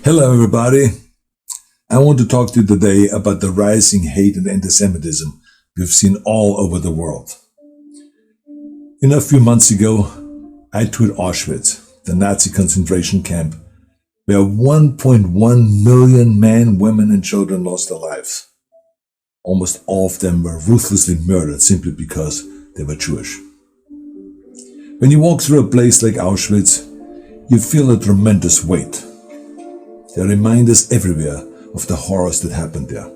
Hello, everybody. I want to talk to you today about the rising hate and anti-Semitism we've seen all over the world. A few months ago, I toured Auschwitz, the Nazi concentration camp, where 1.1 million men, women, and children lost their lives. Almost all of them were ruthlessly murdered simply because they were Jewish. When you walk through a place like Auschwitz, you feel a tremendous weight. There are reminders everywhere of the horrors that happened there.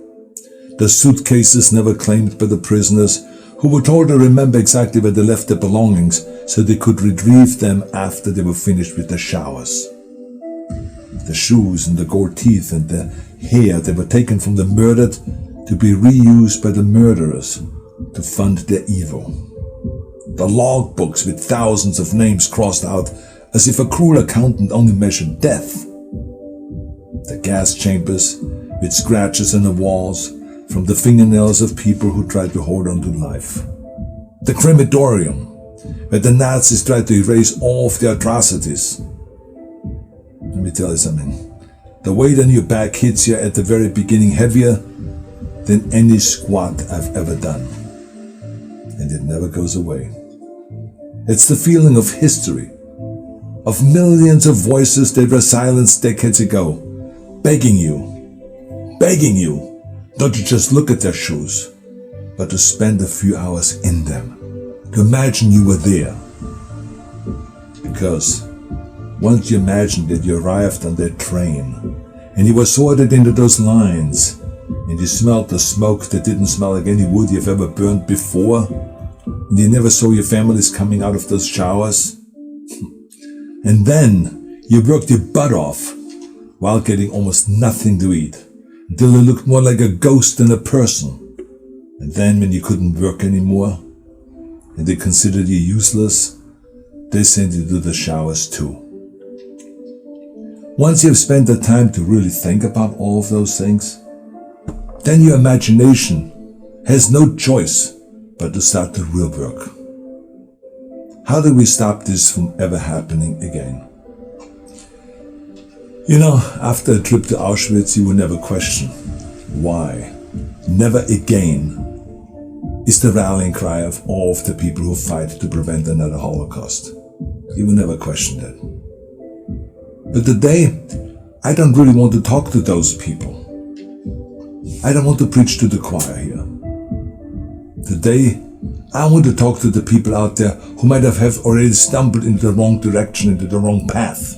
The suitcases never claimed by the prisoners, who were told to remember exactly where they left their belongings so they could retrieve them after they were finished with their showers. The shoes and the gold teeth and the hair that were taken from the murdered to be reused by the murderers to fund their evil. The log books with thousands of names crossed out as if a cruel accountant only measured death. The gas chambers with scratches on the walls from the fingernails of people who tried to hold on to life. The crematorium, where the Nazis tried to erase all of their atrocities. Let me tell you something. The weight on your back hits you at the very beginning heavier than any squat I've ever done. And it never goes away. It's the feeling of history, of millions of voices that were silenced decades ago, begging you not to just look at their shoes, but to spend a few hours in them, to imagine you were there. Because once you imagined that you arrived on that train, and you were sorted into those lines, and you smelled the smoke that didn't smell like any wood you've ever burned before, and you never saw your families coming out of those showers, and then you worked your butt off while getting almost nothing to eat, until you looked more like a ghost than a person. And then when you couldn't work anymore, and they considered you useless, they sent you to the showers too. Once you've spent the time to really think about all of those things, then your imagination has no choice but to start the real work. How do we stop this from ever happening again? After a trip to Auschwitz, you will never question why. Never again is the rallying cry of all of the people who fight to prevent another Holocaust. You will never question that. But today, I don't really want to talk to those people. I don't want to preach to the choir here. Today, I want to talk to the people out there who might have already stumbled into the wrong direction, into the wrong path.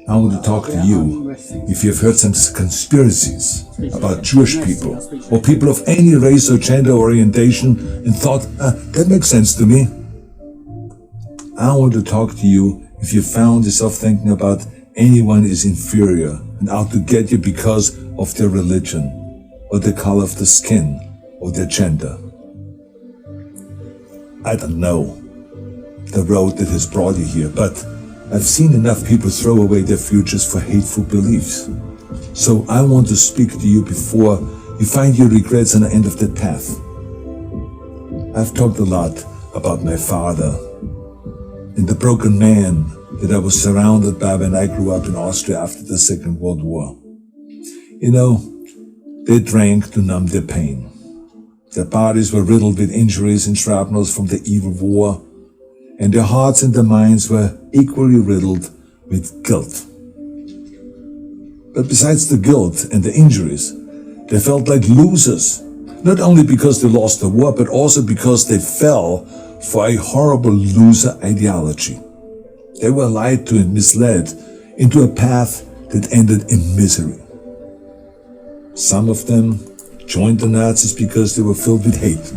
I want to talk to you if you've heard some conspiracies about Jewish people or people of any race or gender orientation and thought, that makes sense to me. I want to talk to you if you found yourself thinking about anyone is inferior and out to get you because of their religion or the color of the skin or their gender. I don't know the road that has brought you here, but I've seen enough people throw away their futures for hateful beliefs. So I want to speak to you before you find your regrets on the end of that path. I've talked a lot about my father and the broken man that I was surrounded by when I grew up in Austria after the Second World War. They drank to numb their pain. Their bodies were riddled with injuries and shrapnels from the evil war, and their hearts and their minds were equally riddled with guilt. But besides the guilt and the injuries, they felt like losers, not only because they lost the war, but also because they fell for a horrible loser ideology. They were lied to and misled into a path that ended in misery. Some of them joined the Nazis because they were filled with hate.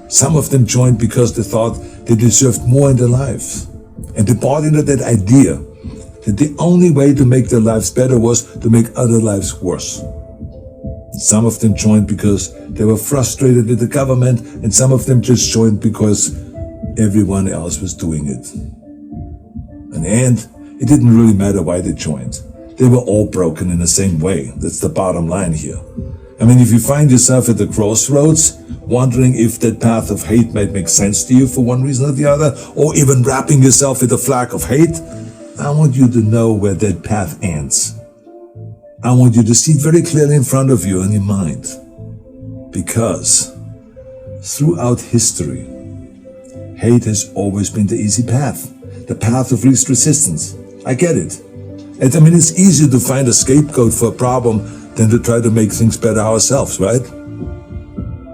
Some of them joined because they thought they deserved more in their lives. And they bought into that idea that the only way to make their lives better was to make other lives worse. Some of them joined because they were frustrated with the government, and some of them just joined because everyone else was doing it. In the end, it didn't really matter why they joined. They were all broken in the same way. That's the bottom line here. I mean, if you find yourself at the crossroads, wondering if that path of hate might make sense to you for one reason or the other, or even wrapping yourself with a flag of hate, I want you to know where that path ends. I want you to see it very clearly in front of you in your mind. Because throughout history, hate has always been the easy path, the path of least resistance. I get it. And I mean, it's easier to find a scapegoat for a problem than to try to make things better ourselves, right?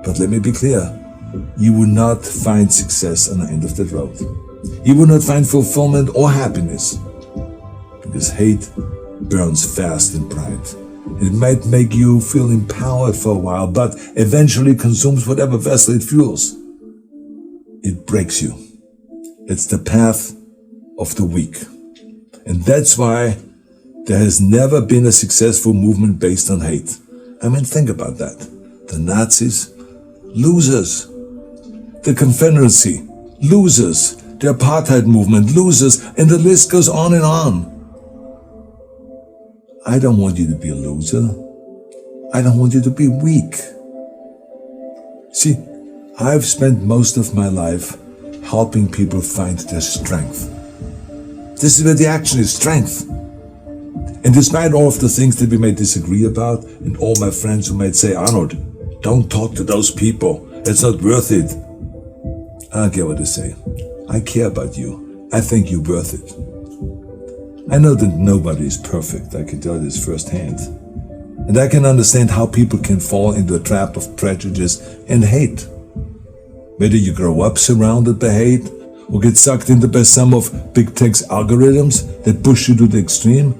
But let me be clear. You will not find success on the end of that road. You will not find fulfillment or happiness. Because hate burns fast in pride. It might make you feel empowered for a while, but eventually consumes whatever vessel it fuels. It breaks you. It's the path of the weak. And that's why there has never been a successful movement based on hate. I mean, think about that. The Nazis, losers. The Confederacy, losers. The apartheid movement, losers. And the list goes on and on. I don't want you to be a loser. I don't want you to be weak. See, I've spent most of my life helping people find their strength. This is where the action is, strength. And despite all of the things that we may disagree about, and all my friends who might say, Arnold, don't talk to those people, it's not worth it. I don't care what they say. I care about you. I think you're worth it. I know that nobody is perfect, I can tell this firsthand. And I can understand how people can fall into a trap of prejudice and hate. Whether you grow up surrounded by hate, or get sucked into by some of big tech's algorithms that push you to the extreme,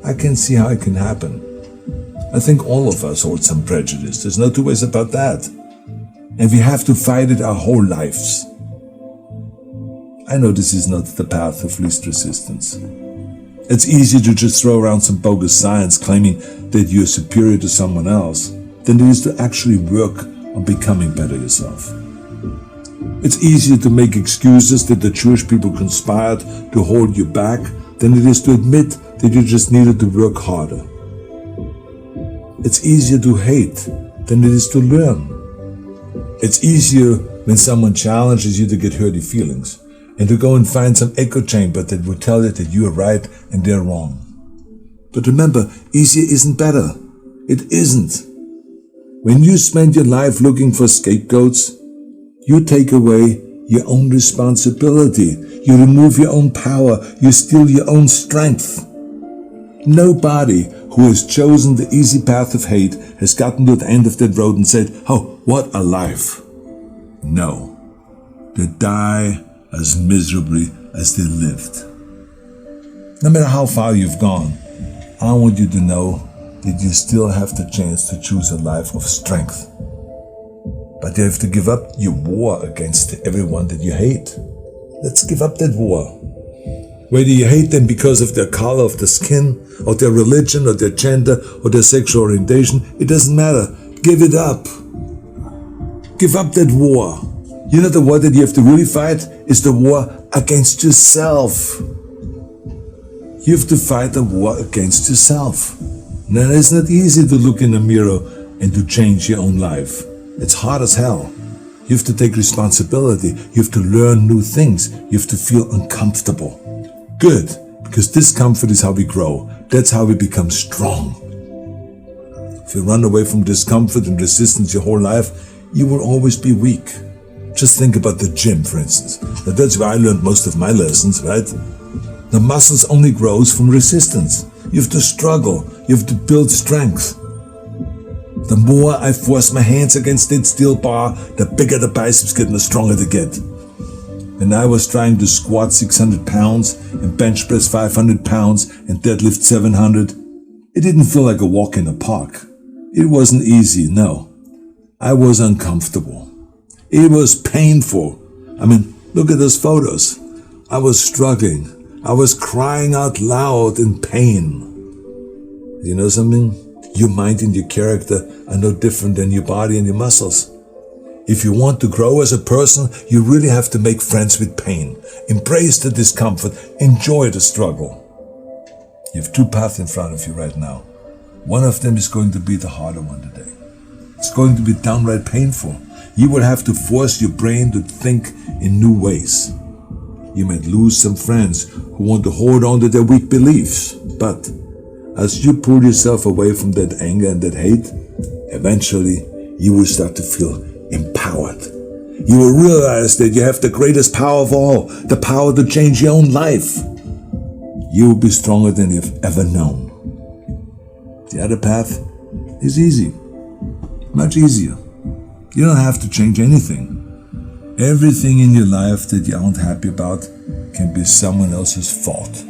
I can see how it can happen. I think all of us hold some prejudice, there's no two ways about that. And we have to fight it our whole lives. I know this is not the path of least resistance. It's easy to just throw around some bogus science claiming that you're superior to someone else than it is to actually work on becoming better yourself. It's easier to make excuses that the Jewish people conspired to hold you back than it is to admit that you just needed to work harder. It's easier to hate than it is to learn. It's easier when someone challenges you to get hurty feelings and to go and find some echo chamber that will tell you that you are right and they're wrong. But remember, easier isn't better. It isn't. When you spend your life looking for scapegoats, you take away your own responsibility. You remove your own power. You steal your own strength. Nobody who has chosen the easy path of hate has gotten to the end of that road and said, oh, what a life. No. They die as miserably as they lived. No matter how far you've gone, I want you to know that you still have the chance to choose a life of strength. But you have to give up your war against everyone that you hate. Let's give up that war. Whether you hate them because of their color of the skin, or their religion, or their gender, or their sexual orientation, it doesn't matter. Give it up. Give up that war. You know the war that you have to really fight is the war against yourself. You have to fight a war against yourself. Now, it's not easy to look in the mirror and to change your own life. It's hard as hell. You have to take responsibility. You have to learn new things. You have to feel uncomfortable. Good, because discomfort is how we grow. That's how we become strong. If you run away from discomfort and resistance your whole life, you will always be weak. Just think about the gym, for instance. Now, that's where I learned most of my lessons, right? The muscles only grows from resistance. You have to struggle. You have to build strength. The more I force my hands against that steel bar, the bigger the biceps get and the stronger they get. When I was trying to squat 600 pounds and bench press 500 pounds and deadlift 700, it didn't feel like a walk in the park. It wasn't easy, no. I was uncomfortable. It was painful. I mean, look at those photos. I was struggling. I was crying out loud in pain. You know something? Your mind and your character are no different than your body and your muscles. If you want to grow as a person, you really have to make friends with pain. Embrace the discomfort. Enjoy the struggle. You have two paths in front of you right now. One of them is going to be the harder one today. It's going to be downright painful. You will have to force your brain to think in new ways. You might lose some friends who want to hold on to their weak beliefs. But as you pull yourself away from that anger and that hate, eventually you will start to feel empowered. You will realize that you have the greatest power of all, the power to change your own life. You will be stronger than you've ever known. The other path is easy, much easier. You don't have to change anything. Everything in your life that you aren't happy about can be someone else's fault.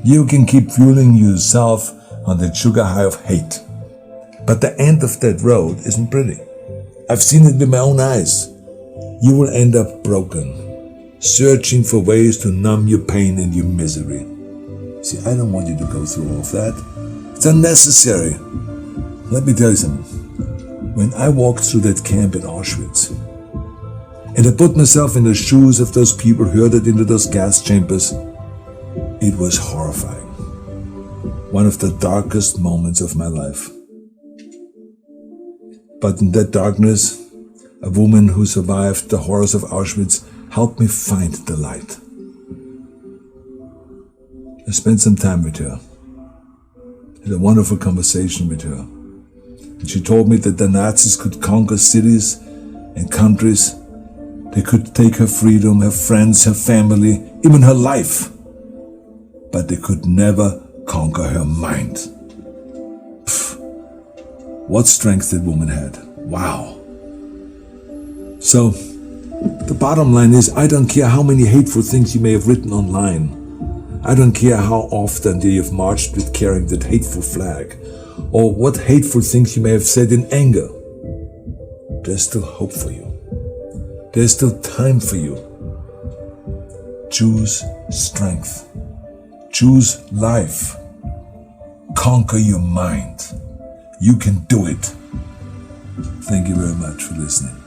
You can keep fueling yourself on that sugar high of hate. But the end of that road isn't pretty. I've seen it with my own eyes. You will end up broken, searching for ways to numb your pain and your misery. See, I don't want you to go through all of that. It's unnecessary. Let me tell you something. When I walked through that camp at Auschwitz, and I put myself in the shoes of those people herded into those gas chambers, it was horrifying. One of the darkest moments of my life. But in that darkness, a woman who survived the horrors of Auschwitz helped me find the light. I spent some time with her. Had a wonderful conversation with her. And she told me that the Nazis could conquer cities and countries. They could take her freedom, her friends, her family, even her life. But they could never conquer her mind. Pfft. What strength that woman had. Wow. So, the bottom line is, I don't care how many hateful things you may have written online. I don't care how often you've marched with carrying that hateful flag, or what hateful things you may have said in anger. There's still hope for you. There's still time for you. Choose strength. Choose life. Conquer your mind. You can do it. Thank you very much for listening.